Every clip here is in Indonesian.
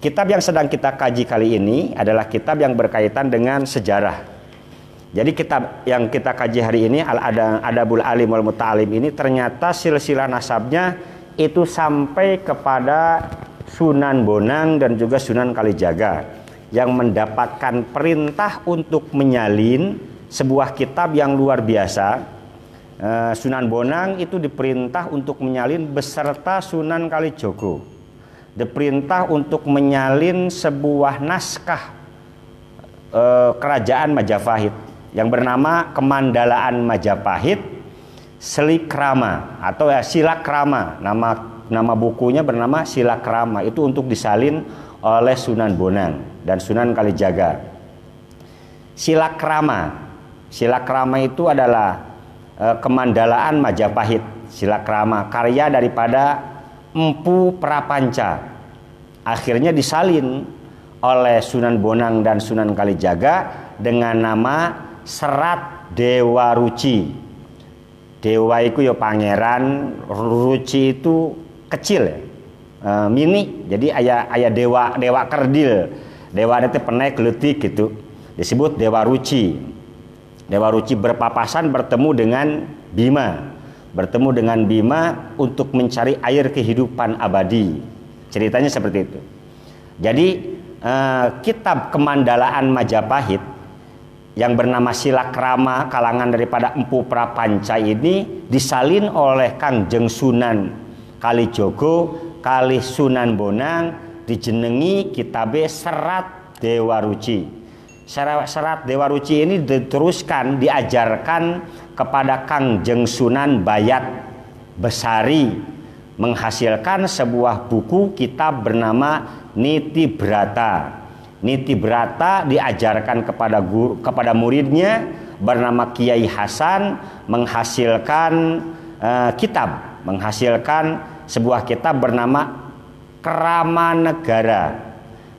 Kitab yang sedang kita kaji kali ini adalah kitab yang berkaitan dengan sejarah. Jadi kitab yang kita kaji hari ini Adabul Alim wal Muta'alim ini ternyata silsilah nasabnya itu sampai kepada Sunan Bonang dan juga Sunan Kalijaga yang mendapatkan perintah untuk menyalin sebuah kitab yang luar biasa. Sunan Bonang itu diperintah untuk menyalin beserta Sunan Kalijogo. Diperintah untuk menyalin sebuah naskah kerajaan Majapahit yang bernama Kemandalaan Majapahit Silikrama atau Silakrama. Nama bukunya bernama Silakrama, itu untuk disalin oleh Sunan Bonang dan Sunan Kalijaga. Silakrama itu adalah Kemandalaan Majapahit Silakrama, karya daripada Empu Prapanca. Akhirnya disalin oleh Sunan Bonang dan Sunan Kalijaga dengan nama Serat Dewa Ruci. Dewa itu ya pangeran, Ruci itu kecil ya, mini. Jadi ayah dewa kerdil. Dewa itu penek letik gitu. Disebut Dewa Ruci. Dewa Ruci berpapasan bertemu dengan Bima. Bertemu dengan Bima untuk mencari air kehidupan abadi. Ceritanya seperti itu. Jadi kitab Kemandalaan Majapahit yang bernama Silakrama kalangan daripada Empu Prapanca ini disalin oleh Kangjeng Sunan Kalijogo kali Sunan Bonang, dijenengi kitabe Serat Dewa Ruci. Serat Dewa Ruci ini diteruskan diajarkan kepada Kangjeng Sunan Bayat Besari, menghasilkan sebuah buku kitab bernama Niti Brata. Niti Brata diajarkan kepada muridnya bernama Kiai Hasan, menghasilkan sebuah kitab bernama Kramanegara.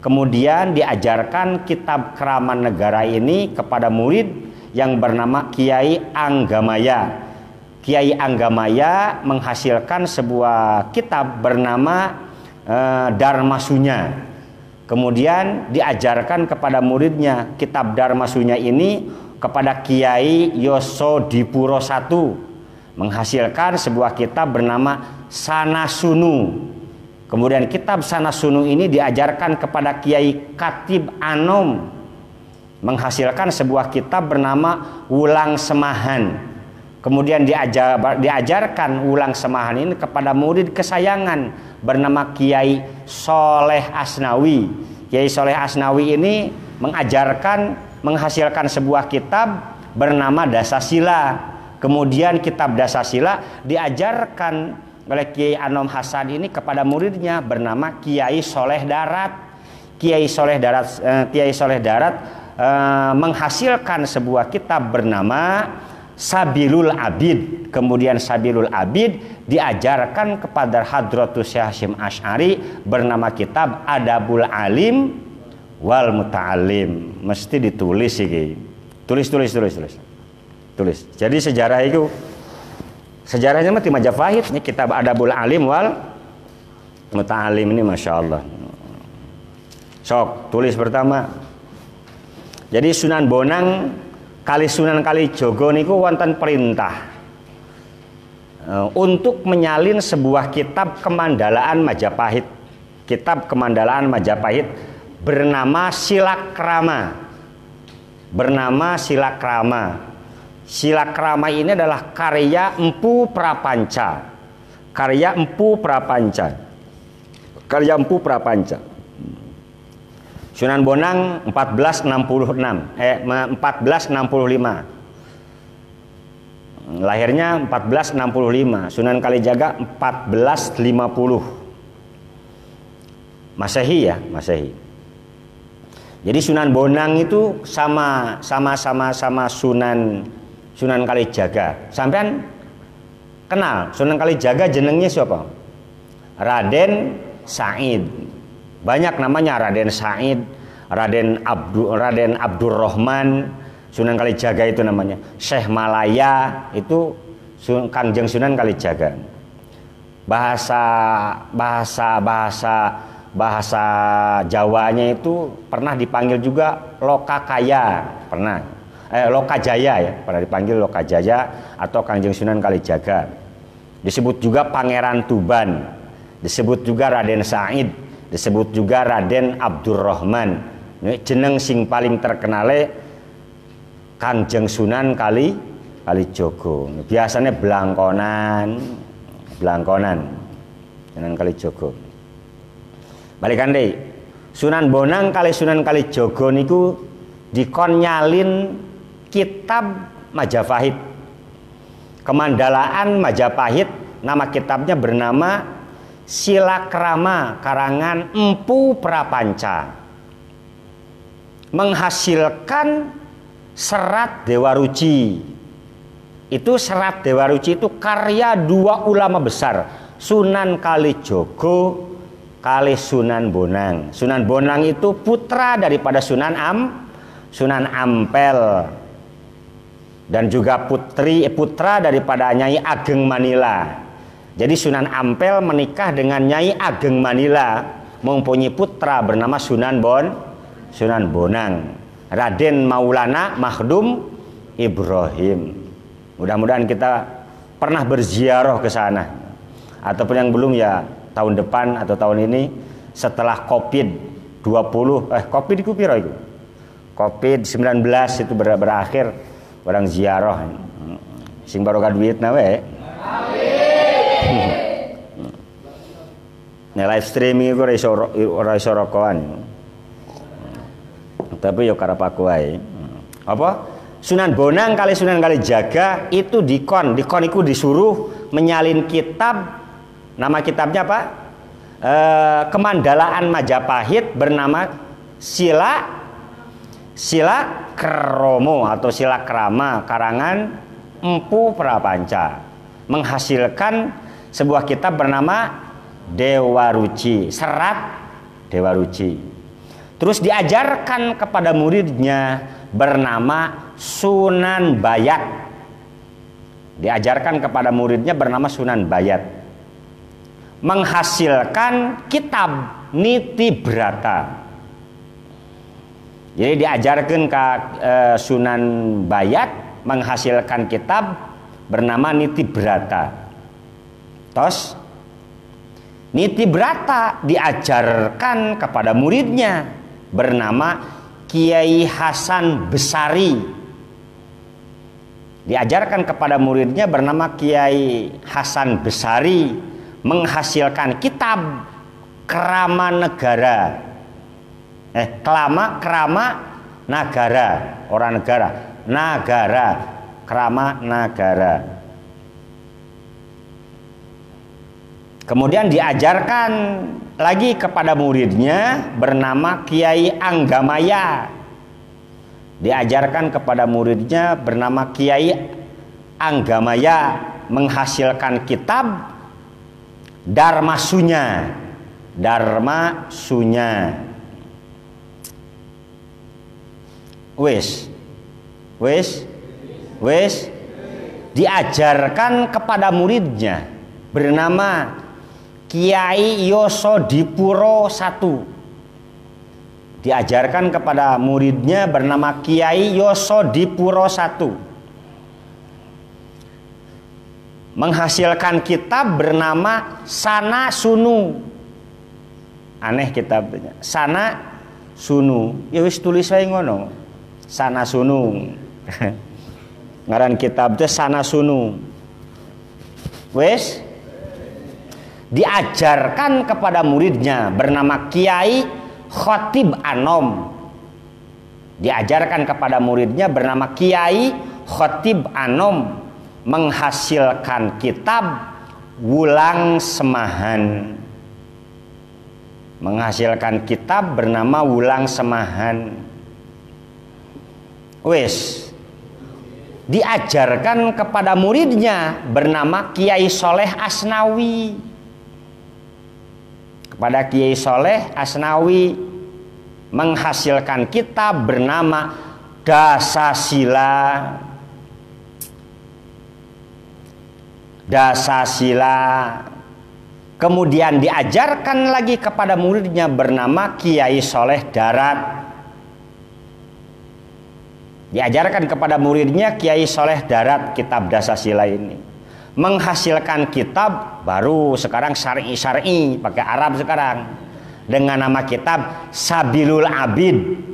Kemudian diajarkan kitab Kramanegara ini kepada murid yang bernama Kiai Anggamaya. Kiai Anggamaya menghasilkan sebuah kitab bernama Dharmasunya. Kemudian diajarkan kepada muridnya kitab Dharmasunya ini kepada Kiai Yosodipuro I, menghasilkan sebuah kitab bernama Sanasunu. Kemudian kitab Sanasunu ini diajarkan kepada Kiai Katib Anom, menghasilkan sebuah kitab bernama Wulang Semahan. Kemudian diajarkan Wulang Semahan ini kepada murid kesayangan bernama Kiai Soleh Asnawi. Kiai Soleh Asnawi ini menghasilkan sebuah kitab bernama Dasasila. Kemudian kitab Dasasila diajarkan oleh Kiai Anom Hasan ini kepada muridnya bernama Kiai Soleh Darat. Kiai Soleh Darat menghasilkan sebuah kitab bernama Sabilul Abid. Kemudian Sabilul Abid diajarkan kepada Hadratus Syekh Hasyim Asy'ari bernama kitab Adabul Alim wal Muta'alim. Mesti ditulis iki. Tulis. Jadi sejarahnya mah di Majapahit. Ini kitab Adabul Alim wal Muta'alim ini Masya Allah. Sok tulis pertama. Jadi Sunan Bonang kali Sunan Kalijogo niku wonten perintah untuk menyalin sebuah kitab Kemandalaan Majapahit. Kitab Kemandalaan Majapahit bernama Silakrama. Silakrama ini adalah karya Empu Prapanca. Sunan Bonang 1465. Lahirnya 1465. Sunan Kalijaga 1450. Masehi ya, Masehi. Jadi Sunan Bonang itu sama Sunan Kalijaga. Sampean kenal Sunan Kalijaga jenengnya siapa? Raden Said. Banyak namanya, Raden Said, Raden Abdurrahman. Sunan Kalijaga itu namanya. Syekh Malaya itu Kangjeng Sunan Kalijaga. Bahasa bahasa Jawanya itu pernah dipanggil juga Lokakaya, pernah. Lokajaya ya, pernah dipanggil Lokajaya atau Kangjeng Sunan Kalijaga. Disebut juga Pangeran Tuban, disebut juga Raden Said, disebut juga Raden Abdurrahman. Ini jeneng sing paling terkenale Kangjeng Sunan Kalijogo. Biasanya Blangkonan, Sunan Kalijogo. Balikan deh, Sunan Bonang kali Sunan Kalijogo niku dikon nyalin kitab Majapahit, Kemandalaan Majapahit. Nama kitabnya bernama Silakrama karangan Empu Prapanca, menghasilkan Serat Dewa Ruci. Itu Serat Dewa Ruci itu karya dua ulama besar, Sunan Kalijogo kali Sunan Bonang. Sunan Bonang itu putra daripada Sunan Ampel, dan juga putra daripada Nyai Ageng Manila. Jadi Sunan Ampel menikah dengan Nyai Ageng Manila, mempunyai putra bernama Sunan Bonang, Raden Maulana Makhdum Ibrahim. Mudah-mudahan kita pernah berziarah ke sana, ataupun yang belum ya tahun depan atau tahun ini setelah COVID-20 COVID itu piro itu? COVID-19 itu berakhir, orang ziarah sing barokah duit nawe. Nah, live streaming itu ora iso rokokan. Tapi yo karep aku wae. Apa? Sunan Bonang kali Sunan Kalijaga itu dikon iku disuruh menyalin kitab. Nama kitabnya apa? Kemandalaan Majapahit bernama Silakromo atau Silakrama karangan Empu Prapanca, menghasilkan sebuah kitab bernama Dewa Ruci, Serat Dewa Ruci. Terus diajarkan kepada muridnya bernama Sunan Bayat. Diajarkan kepada muridnya bernama Sunan Bayat, menghasilkan kitab Niti Brata. Jadi diajarkan ke Sunan Bayat menghasilkan kitab bernama Niti Brata. Tos Niti Brata diajarkan kepada muridnya bernama Kiai Hasan Besari. Diajarkan kepada muridnya bernama Kiai Hasan Besari, menghasilkan kitab Krama Negara. Krama Nagara, orang negara. Nagara, Krama Nagara. Kemudian diajarkan lagi kepada muridnya bernama Kiai Anggamaya. Diajarkan kepada muridnya bernama Kiai Anggamaya, menghasilkan kitab Dharma Sunya. Wes diajarkan kepada muridnya bernama Kiai Yosodipuro I. Diajarkan kepada muridnya bernama Kiai Yosodipuro I, menghasilkan kitab bernama Sana Sunu. Aneh kitabnya, Sana Sunu. Ya wis tulis wae ngono. Sana Sunu. Ngaran kitab teh Sana Sunu. Wis diajarkan kepada muridnya bernama Kiai Khotib Anom. Diajarkan kepada muridnya bernama Kiai Khotib Anom, menghasilkan kitab Wulang Semahan. Menghasilkan kitab bernama Wulang Semahan. Wes diajarkan kepada muridnya bernama Kiai Soleh Asnawi. Kepada Kiai Soleh Asnawi menghasilkan kitab bernama Dasasila. Kemudian diajarkan lagi kepada muridnya bernama Kiai Soleh Darat. Diajarkan kepada muridnya Kiai Soleh Darat kitab Dasasila ini. Menghasilkan kitab baru sekarang syar'i pakai Arab sekarang dengan nama kitab Sabilul Abid.